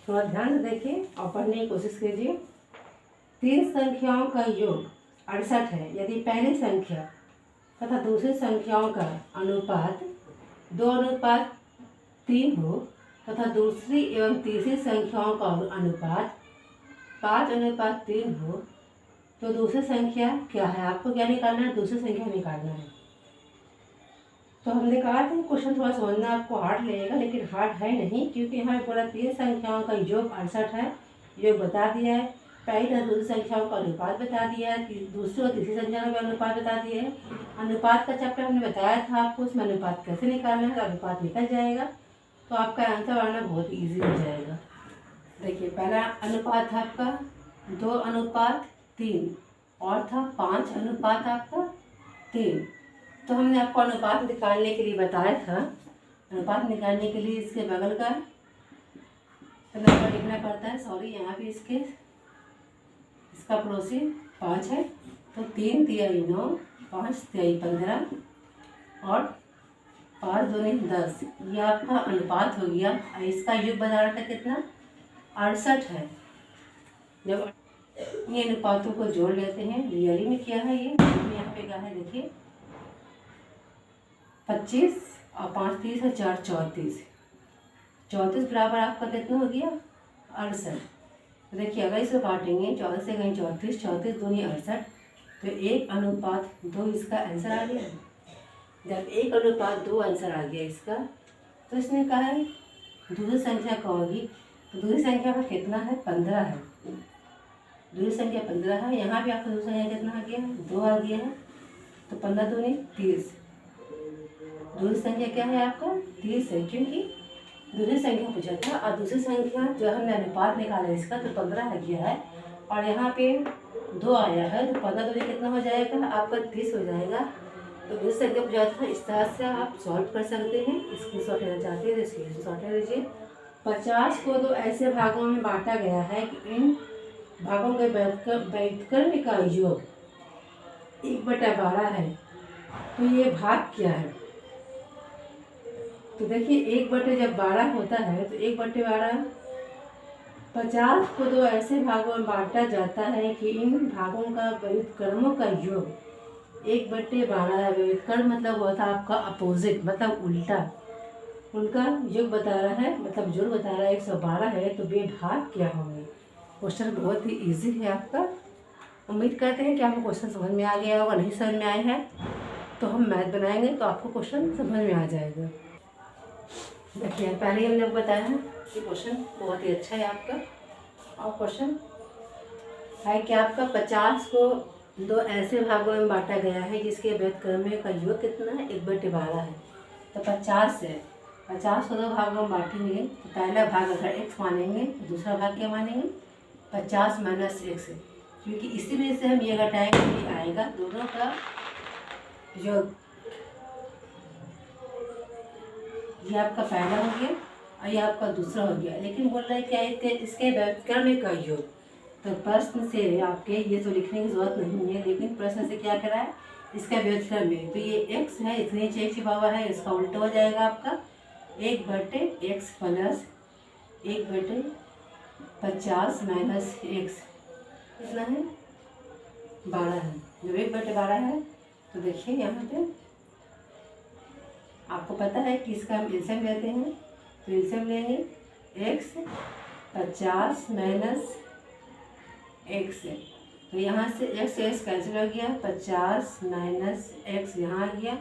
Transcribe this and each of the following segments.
थोड़ा ध्यान से देखिए और पढ़ने की कोशिश कीजिए। 3 संख्याओं का योग 68 है यदि पहली संख्या तथा दूसरी संख्याओं का अनुपात 2:3 हो तथा दूसरी एवं तीसरी संख्याओं का अनुपात 5:3 हो तो दूसरी संख्या क्या है? आपको क्या निकालना है? दूसरी संख्या निकालना है। तो हमने कहा था क्वेश्चन थोड़ा समझना आपको हार्ड लगेगा, लेकिन हार्ड है नहीं, क्योंकि यहाँ पूरा 3 संख्याओं का योग 68 है। योग बता दिया है, पहली तथा दूसरी संख्याओं का अनुपात बता दिया है, दूसरी और तीसरी संख्या का भी अनुपात बता दिया है। अनुपात का चैप्टर हमने बताया था आपको, उसमें अनुपात कैसे निकालना है। तो अनुपात निकल जाएगा तो आपका आंसर आना बहुत ईजी हो जाएगा। देखिए पहला अनुपात था आपका 2:3 और था 5:3 आपका 3। तो हमने आपको अनुपात निकालने के लिए बताया था। अनुपात निकालने के लिए इसके बगल का नंबर लिखना पड़ता है। सॉरी, यहाँ भी इसका पड़ोसी 5 है, तो 3 तिहाई 9, 5 तिहाई 15 और 5 दूनी 10। ये आपका अनुपात हो गया। इसका योग बता रहा था कितना? 68 है। जब ये अनुपातों को जोड़ लेते हैं, रियली में क्या है ये यहाँ पे क्या है देखिए, 25 और 5 30 और 4 34। 34 बराबर आपका कितना हो गया? 68। तो देखिए अगर इसे काटेंगे 14 से कहीं 34, 34 दूनी 68, तो 1:2 इसका आंसर आ गया। जब 1:2 आंसर आ गया इसका, तो इसने कहा है दूसरी संख्या क्या होगी। तो दूसरी संख्या का कितना है? 15 है। दूसरी संख्या 15 है। यहाँ भी आपका दूसरी संख्या कितना आ गया है? 2 आ गया है। तो 15 दूनी 30। दूसरी संख्या क्या है आपका? 30 है, क्योंकि दूसरी संख्या पूछा था और दूसरी संख्या जो हमने अनुपात निकाला इसका, तो 15 आ गया है और यहाँ पे 2 आया है। तो 15 दूनी कितना हो जाएगा आपका? 30 हो जाएगा। तो दूसरी संख्या पूछा था। इस तरह से आप सॉल्व कर सकते हैं। स्क्रीनशॉट लेना चाहते हैं तो स्क्रीनशॉट ले लीजिए। 50 को 2 ऐसे भागों में बांटा गया है कि इन भागों के व्युत्क्रम का योग 1/12 है। तो ये भाग क्या है? तो देखिए 1/12 होता है, तो 1/12 50 को 2 ऐसे भागों में बांटा जाता है कि इन भागों का व्युत्क्रमों का योग 1/12 है। व्युत्क्रम मतलब होता है आपका अपोजिट, मतलब उल्टा। उनका योग बता रहा है, मतलब जोड़ बता रहा है 112 है। तो वे भाग क्या होंगे? क्वेश्चन बहुत ही इजी है आपका। उम्मीद करते हैं कि आपको क्वेश्चन समझ में आ गया होगा। नहीं समझ में आया है तो हम मैथ बनाएंगे तो आपको क्वेश्चन समझ में आ जाएगा। देखिए पहले हमने आपको बताया है कि क्वेश्चन बहुत ही अच्छा है आपका। और क्वेश्चन है कि आपका 50 को 2 ऐसे भागों में बांटा गया है जिसके व्युत्क्रम का योग कितना है? 1/12 है। तो 50 है, 50 को 2 भागों में बांटेंगे तो पहला भाग अगर x मानेंगे तो दूसरा भाग क्या मानेंगे? 50 माइनस x, क्योंकि इसी वजह से हम ये घटाएंगे, ये आएगा दोनों का योग। ये आपका पहला हो गया और ये आपका दूसरा हो गया। लेकिन बोल रहा है क्या है? इसके व्युत्क्रम का योग। तो प्रश्न से आपके ये तो लिखने की जरूरत नहीं है, लेकिन प्रश्न से क्या करा है? इसका व्युत्क्रम है। तो ये x है, इतने x की पावर है, इसका उल्टा हो जाएगा आपका 1/x प्लस 1/50 माइनस x। कितना है? 12 है। जब 1/12 है तो देखिए यहाँ पे आपको पता है कि इसका हम एलसीएम लेते हैं। तो एलसीएम लेंगे x 50 माइनस x। तो यहाँ से x कैंसिल हो गया, 50 माइनस x यहाँ आ गया,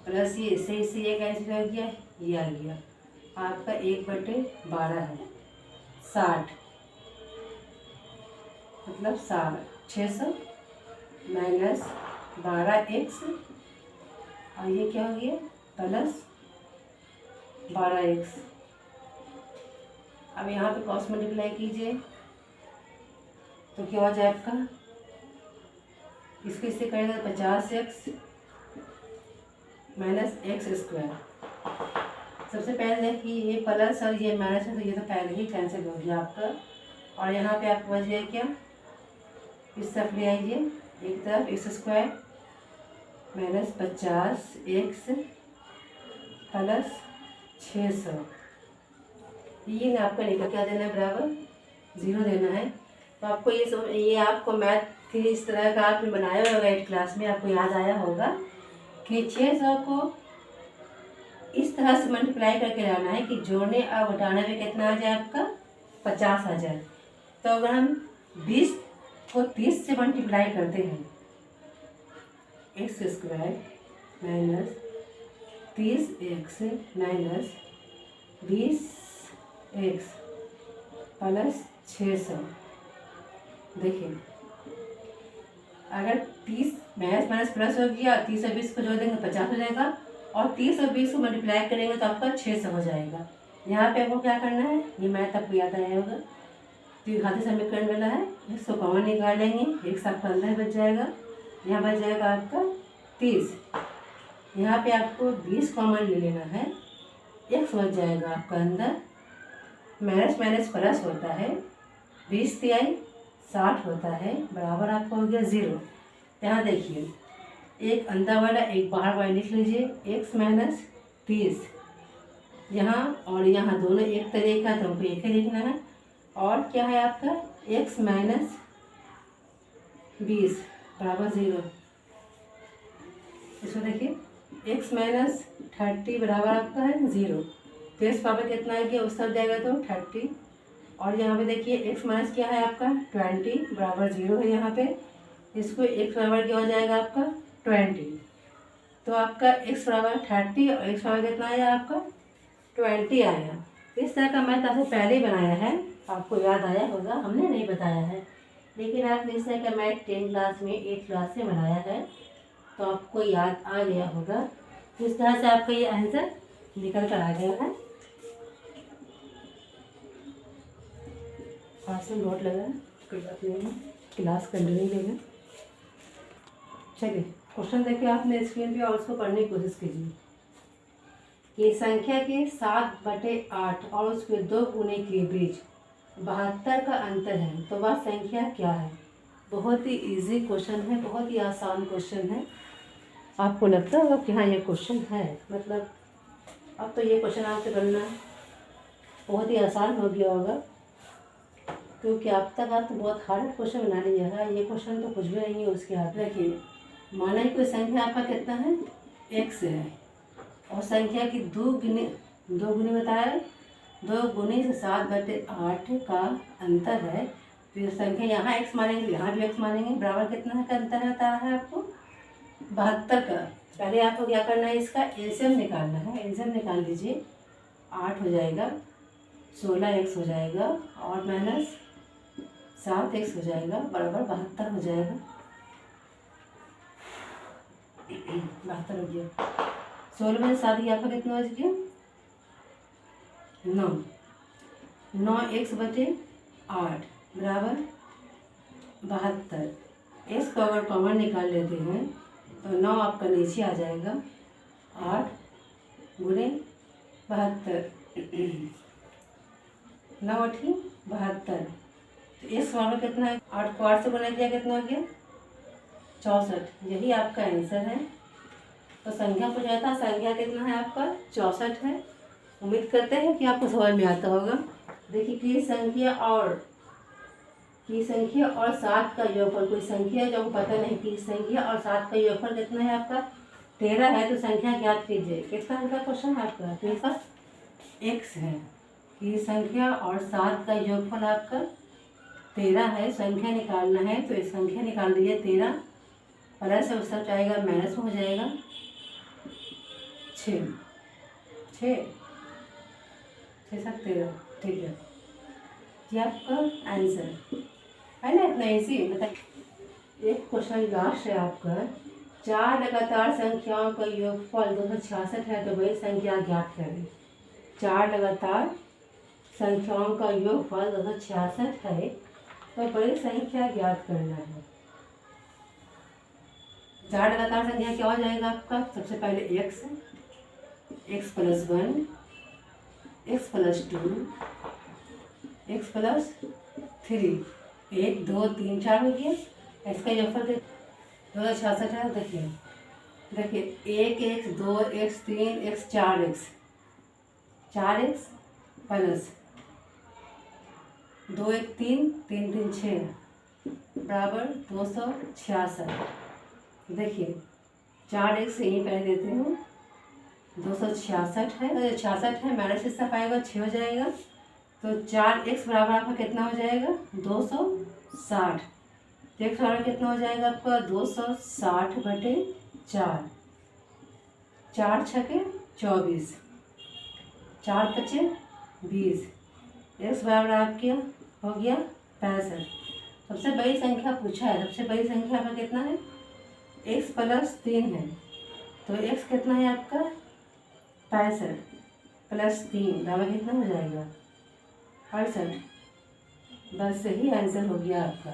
प्लस ये इससे ये कैंसिल हो गया, ये आ गया। आपका 1/12 है। 60 मतलब 600 माइनस 12x और ये क्या हो गया? Plus 12x। अब यहाँ पे क्रॉस मल्टीप्लाई कीजिए तो क्या हो जाए आपका? इसको इससे करेंगे 50x माइनस x²। सबसे पहले देखिए ये प्लस और ये माइनस है, तो ये तो पहले ही कैंसिल हो गया आपका। और यहाँ पे आपको बच गया क्या? इस तरफ ले आइए, एक तरफ x² माइनस 50x प्लस 600। ये ना आपका निकल क्या देना है, बराबर 0 देना है। तो आपको ये आपको मैथ थी इस तरह का आपने बनाया होगा 8 क्लास में, आपको याद आया होगा कि 600 को इस तरह से मल्टीप्लाई करके लाना है कि जोड़ने और घटाने में कितना आ जाए आपका 50 आ जाए। तो अगर हम 20 को 30 से मल्टीप्लाई करते हैं, x² minus 30x minus 20x plus 600। देखिए अगर 30 माइनस माइनस प्लस हो गया, 30 और 20 को जोड़ देंगे 50 हो जाएगा, और 30 और 20 को मल्टीप्लाई करेंगे तो आपका 600 हो जाएगा। यहाँ पे आपको क्या करना है, ये मैथ आपको याद आया होगा, तो घातीय समीकरण वाला है, इसको कॉमन निकाल लेंगे, x आपका अंदर बच जाएगा, यहाँ बच जाएगा आपका 30, यहाँ पे आपको 20 कॉमन ले लेना है, x बच जाएगा आपका अंदर, माइनस माइनस प्लस होता है, 20 तिहाई 60 होता है, बराबर आपका हो गया 0। यहाँ देखिए एक अंदर वाला एक बाहर वाला लिख लीजिए, x माइनस 30 यहाँ और यहाँ दोनों एक तरह का, तो हमको एक ही लिखना है। और क्या है आपका x माइनस 20 बराबर 0। इसको देखिए x माइनस 30 बराबर आपका है 0। तो इस पावर कितना है कि उस तरफ जाएगा तो 30, और यहाँ पे देखिए x माइनस क्या है आपका 20 बराबर 0 है। यहाँ पे इसको x बराबर क्या हो जाएगा आपका 20, तो आपका x बराबर 30 और x बराबर कितना आया आपका 20 आया। इस तरह का मैथ आपने पहले ही बनाया है, आपको याद आया होगा, हमने नहीं बताया है, लेकिन आपने इस तरह का मैथ 10 क्लास में 8 क्लास में बनाया है, तो आपको याद आ गया होगा। तो इस तरह से आपका ये आंसर निकल कर आ गया है। आज में नोट लगा, कोई बात नहीं है, क्लास कंटिन्यू लेगा। चलिए क्वेश्चन देखिए आपने स्क्रीन पे, और उसको पढ़ने की कोशिश कीजिए कि संख्या के 7/8 और उसके 2 गुने के बीच 72 का अंतर है, तो वह संख्या क्या है। बहुत ही इजी क्वेश्चन है, बहुत ही आसान क्वेश्चन है। आपको लगता होगा कि हाँ ये क्वेश्चन है, मतलब अब तो ये क्वेश्चन आपसे करना बहुत ही आसान हो गया होगा, क्योंकि अब तक आप तो बहुत हार्ड क्वेश्चन बना लिया है। ये क्वेश्चन तो कुछ भी नहीं है उसके हाथ। देखिए माना कि कोई संख्या आपका कितना है x है, और संख्या की 2 गुने बताया, 2 गुने से 7/8 का अंतर है। फिर संख्या यहाँ x मानेंगे, यहाँ भी x मानेंगे, बराबर कितना का अंतर आता है आपको 72 का। पहले आपको क्या करना है, इसका एलसीएम निकालना है। एलसीएम निकाल लीजिए, 8 हो जाएगा, 16x हो जाएगा, और माइनस 7x हो जाएगा, बराबर 72 हो जाएगा। 72 हो गया, 16 में 7 की आपका कितना बच गया 9, 9x/8 बराबर 72। x को अगर कॉमन निकाल लेते हैं तो 9 आपका नीचे आ जाएगा, 8 गुणे 72, 9 8 72। तो x बराबर कितना है, 8 को 8 से गुना किया कितना हो गया 64। यही आपका आंसर है। तो संख्या पूछा था, संख्या कितना है आपका 64 है। उम्मीद करते हैं कि आपको समझ में आता होगा। देखिए कि संख्या और 7 का योगफल, कोई संख्या जो पता नहीं कि संख्या और 7 का योगफल कितना है आपका 13 है, तो संख्या ज्ञात कीजिए। किसका हल्का क्वेश्चन है आपका, तो इसका x है कि संख्या और 7 का योगफल आपका 13 है, संख्या निकालना है। तो इस संख्या निकाल दीजिए, 13 प्लस है उस तरफ जाएगा माइनस में हो जाएगा 6 7 13। ठीक है, ये आपका आंसर है ना, इतना इजी। बताइए एक क्वेश्चन लास्ट है आपका, 4 लगातार संख्याओं का योगफल 266 है, तो वही संख्या ज्ञात करें। 4 लगातार संख्याओं का योगफल 266 है, तो बड़ी संख्या ज्ञात करना है। 4 लगातार संख्या क्या हो जाएगा आपका, सबसे पहले x plus 1, x plus 2, x plus 3, 1 2 3 4 हो गया। इसका योगफल 266 है। देखिए 1x 2x 3x 4x plus 2 1 3, 3 3 6 बराबर 266। देखिए 4x यहीं पहले देते हूँ, 266 है, 66 है, माइनस हिस्सा पाएगा 6 हो जाएगा, तो 4x बराबर आपका कितना हो जाएगा 260। x बराबर कितना हो जाएगा आपका 260/4, 4 छके 24, 4 पचे 20, x बराबर आपके हो गया 65। सबसे बड़ी संख्या पूछा है, सबसे बड़ी संख्या आपका कितना है, x + 3 है, तो x कितना है आपका 65 + 3 बराबर कितना हो जाएगा 68। बस सही आंसर हो गया आपका।